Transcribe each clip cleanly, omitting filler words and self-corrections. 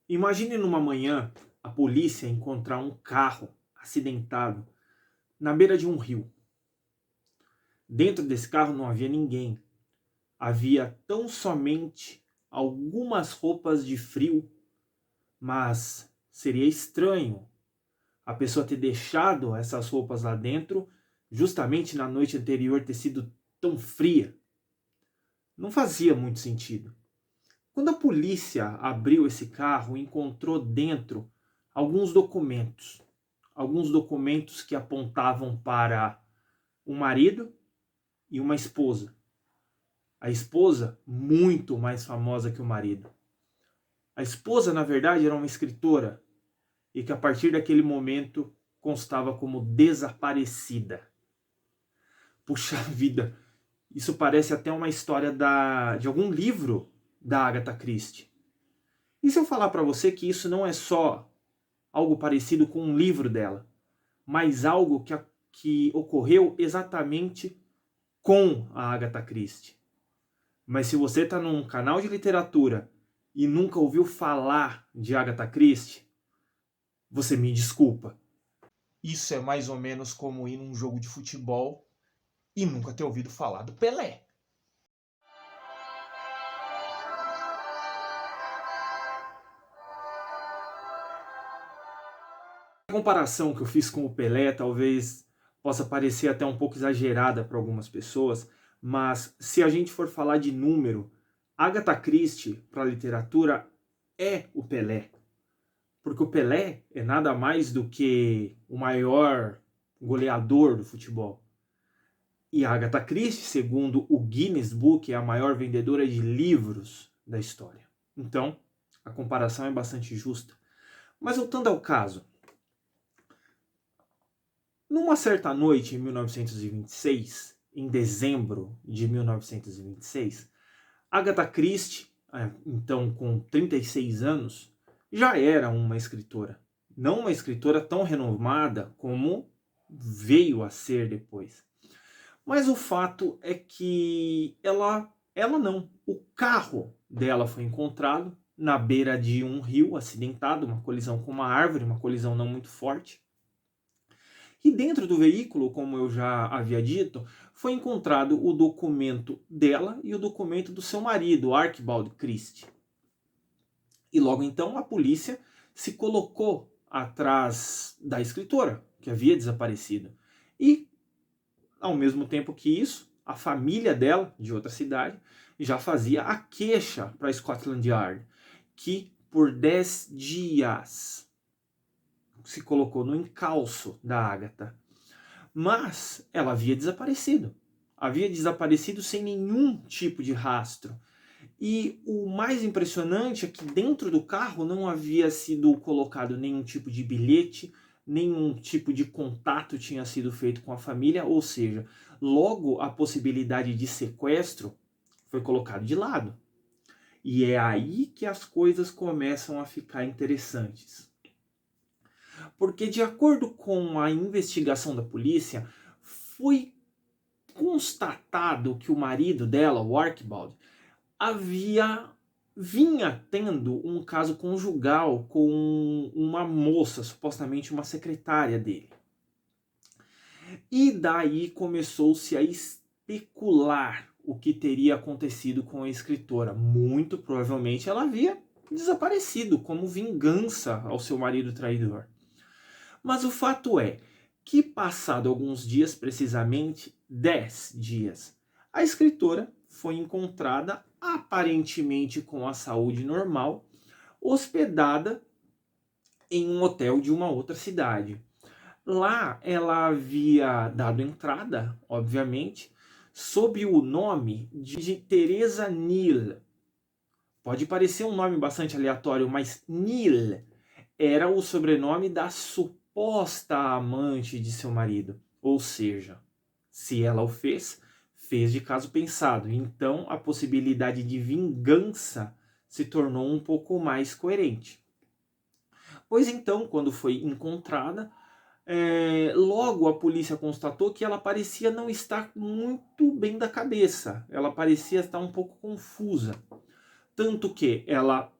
Imagine numa manhã a polícia encontrar um carro acidentado na beira de um rio. Dentro desse carro não havia ninguém. Havia tão somente algumas roupas de frio, mas seria estranho a pessoa ter deixado essas roupas lá dentro justamente na noite anterior ter sido tão fria. Não fazia muito sentido. Quando a polícia abriu esse carro, encontrou dentro alguns documentos que apontavam para um marido e uma esposa. A esposa muito mais famosa que o marido. A esposa, na verdade, era uma escritora e que a partir daquele momento constava como desaparecida. Puxa vida, isso parece até uma história de algum livro da Agatha Christie. E se eu falar para você que isso não é só algo parecido com um livro dela, mas algo que ocorreu exatamente com a Agatha Christie? Mas se você está num canal de literatura e nunca ouviu falar de Agatha Christie, você me desculpa. Isso é mais ou menos como ir num jogo de futebol e nunca ter ouvido falar do Pelé. A comparação que eu fiz com o Pelé talvez possa parecer até um pouco exagerada para algumas pessoas, mas se a gente for falar de número, Agatha Christie para a literatura é o Pelé. Porque o Pelé é nada mais do que o maior goleador do futebol. E a Agatha Christie, segundo o Guinness Book, é a maior vendedora de livros da história. Então, a comparação é bastante justa. Mas voltando ao caso, numa certa noite em 1926, em dezembro de 1926, Agatha Christie, então com 36 anos, já era uma escritora. Não uma escritora tão renomada como veio a ser depois. Mas o fato é que ela não. O carro dela foi encontrado na beira de um rio acidentado, uma colisão com uma árvore, uma colisão não muito forte. E dentro do veículo, como eu já havia dito, foi encontrado o documento dela e o documento do seu marido, Archibald Christie. E logo então a polícia se colocou atrás da escritora, que havia desaparecido. E, ao mesmo tempo que isso, a família dela, de outra cidade, já fazia a queixa para Scotland Yard, que por 10 dias se colocou no encalço da Agatha. Mas ela havia desaparecido. Havia desaparecido sem nenhum tipo de rastro. E o mais impressionante é que dentro do carro não havia sido colocado nenhum tipo de bilhete, nenhum tipo de contato tinha sido feito com a família, ou seja, logo a possibilidade de sequestro foi colocada de lado. E é aí que as coisas começam a ficar interessantes. Porque, de acordo com a investigação da polícia, foi constatado que o marido dela, o Archibald, vinha tendo um caso conjugal com uma moça, supostamente uma secretária dele. E daí começou-se a especular o que teria acontecido com a escritora. Muito provavelmente ela havia desaparecido como vingança ao seu marido traidor. Mas o fato é que, passado alguns dias, precisamente 10 dias, a escritora foi encontrada aparentemente com a saúde normal, hospedada em um hotel de uma outra cidade. Lá ela havia dado entrada, obviamente, sob o nome de Teresa Neal. Pode parecer um nome bastante aleatório, mas Neal era o sobrenome da suposta amante de seu marido. Ou seja, se ela o fez, fez de caso pensado. Então a possibilidade de vingança se tornou um pouco mais coerente. Pois então, quando foi encontrada, logo a polícia constatou que ela parecia não estar muito bem da cabeça. Ela parecia estar um pouco confusa. Tanto que ela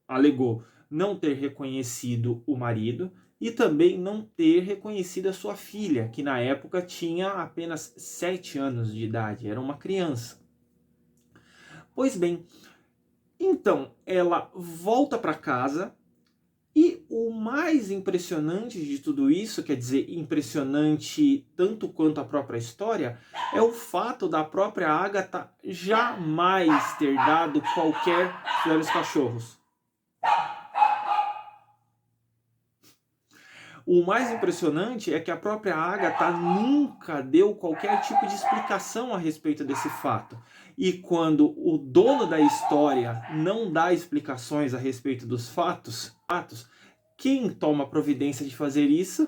alegou não ter reconhecido o marido e também não ter reconhecido a sua filha, que na época tinha apenas 7 anos de idade, era uma criança. Pois bem, então ela volta para casa. E o mais impressionante de tudo isso, quer dizer, impressionante tanto quanto a própria história, é o fato da própria Agatha jamais ter dado qualquer flor aos cachorros. O mais impressionante é que a própria Agatha nunca deu qualquer tipo de explicação a respeito desse fato. E quando o dono da história não dá explicações a respeito dos fatos, quem toma a providência de fazer isso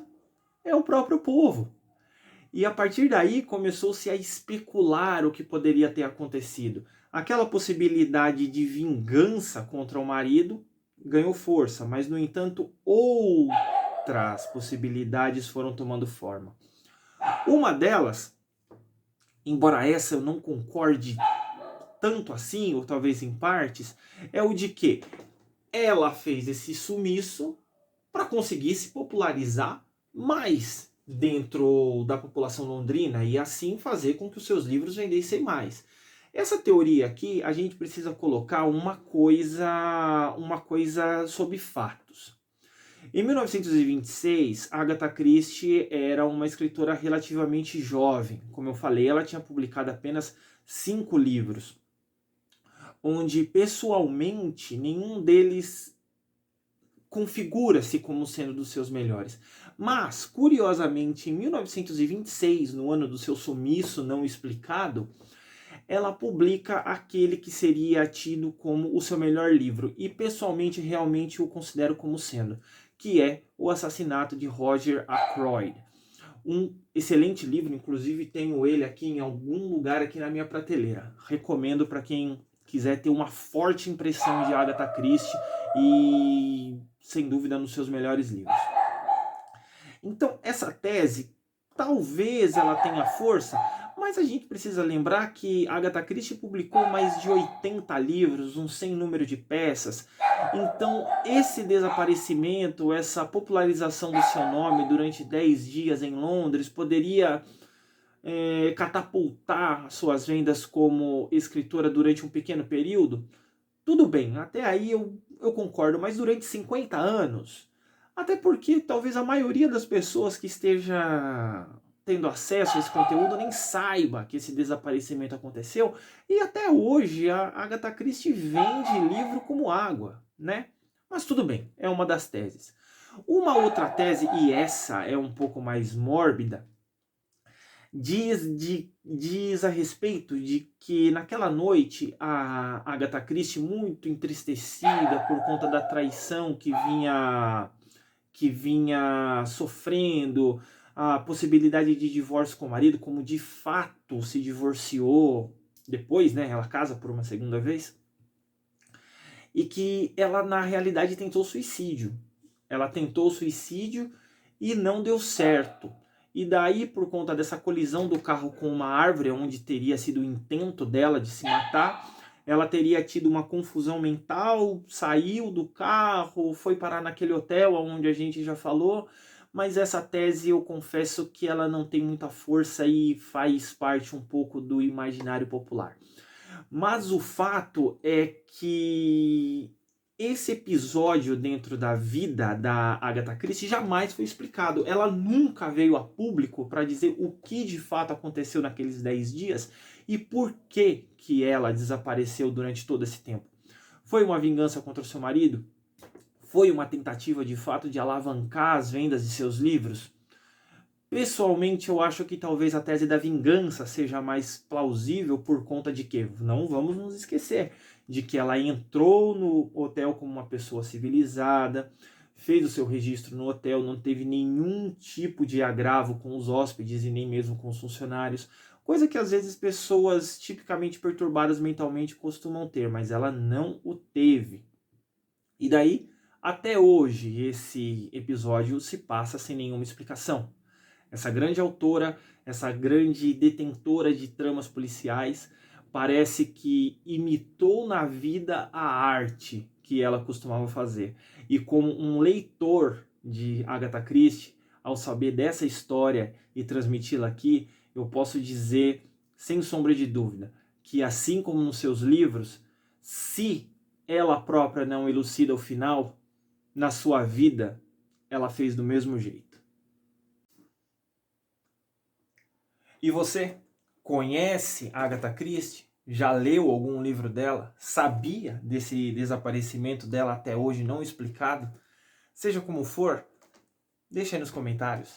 é o próprio povo. E a partir daí começou-se a especular o que poderia ter acontecido. Aquela possibilidade de vingança contra o marido ganhou força, mas no entanto outras possibilidades foram tomando forma. Uma delas, embora essa eu não concorde tanto assim, ou talvez em partes, é o de que ela fez esse sumiço para conseguir se popularizar mais dentro da população londrina e assim fazer com que os seus livros vendessem mais. Essa teoria aqui, a gente precisa colocar uma coisa sobre fatos. Em 1926, Agatha Christie era uma escritora relativamente jovem. Como eu falei, ela tinha publicado apenas 5 livros, onde pessoalmente nenhum deles configura-se como sendo dos seus melhores. Mas, curiosamente, em 1926, no ano do seu sumiço não explicado, ela publica aquele que seria tido como o seu melhor livro, e pessoalmente realmente o considero como sendo, que é O Assassinato de Roger Ackroyd. Um excelente livro, inclusive tenho ele aqui em algum lugar aqui na minha prateleira. Recomendo para quem quiser ter uma forte impressão de Agatha Christie e, sem dúvida, nos seus melhores livros. Então, essa tese, talvez ela tenha força, mas a gente precisa lembrar que Agatha Christie publicou mais de 80 livros, um sem número de peças. Então, esse desaparecimento, essa popularização do seu nome durante 10 dias em Londres poderia catapultar suas vendas como escritora durante um pequeno período. Tudo bem, até aí eu concordo, mas durante 50 anos, até porque talvez a maioria das pessoas que esteja tendo acesso a esse conteúdo nem saiba que esse desaparecimento aconteceu, e até hoje a Agatha Christie vende livro como água, né? Mas tudo bem, é uma das teses. Uma outra tese, e essa é um pouco mais mórbida, diz a respeito de que naquela noite a Agatha Christie, muito entristecida por conta da traição que vinha sofrendo, a possibilidade de divórcio com o marido, como de fato se divorciou depois, né? Ela casa por uma segunda vez, e que ela na realidade tentou suicídio. Ela tentou suicídio e não deu certo. E daí, por conta dessa colisão do carro com uma árvore, onde teria sido o intento dela de se matar, ela teria tido uma confusão mental, saiu do carro, foi parar naquele hotel onde a gente já falou, mas essa tese eu confesso que ela não tem muita força e faz parte um pouco do imaginário popular. Mas o fato é que esse episódio dentro da vida da Agatha Christie jamais foi explicado. Ela nunca veio a público para dizer o que de fato aconteceu naqueles 10 dias e por que ela desapareceu durante todo esse tempo. Foi uma vingança contra o seu marido? Foi uma tentativa de fato de alavancar as vendas de seus livros? Pessoalmente, eu acho que talvez a tese da vingança seja mais plausível por conta de que, não vamos nos esquecer, de que ela entrou no hotel como uma pessoa civilizada, fez o seu registro no hotel, não teve nenhum tipo de agravo com os hóspedes e nem mesmo com os funcionários, coisa que às vezes pessoas tipicamente perturbadas mentalmente costumam ter, mas ela não o teve. E daí, até hoje, esse episódio se passa sem nenhuma explicação. Essa grande autora, essa grande detentora de tramas policiais, parece que imitou na vida a arte que ela costumava fazer. E como um leitor de Agatha Christie, ao saber dessa história e transmiti-la aqui, eu posso dizer, sem sombra de dúvida, que assim como nos seus livros, se ela própria não elucida o final, na sua vida, ela fez do mesmo jeito. E você conhece Agatha Christie? Já leu algum livro dela? Sabia desse desaparecimento dela até hoje não explicado? Seja como for, deixa aí nos comentários.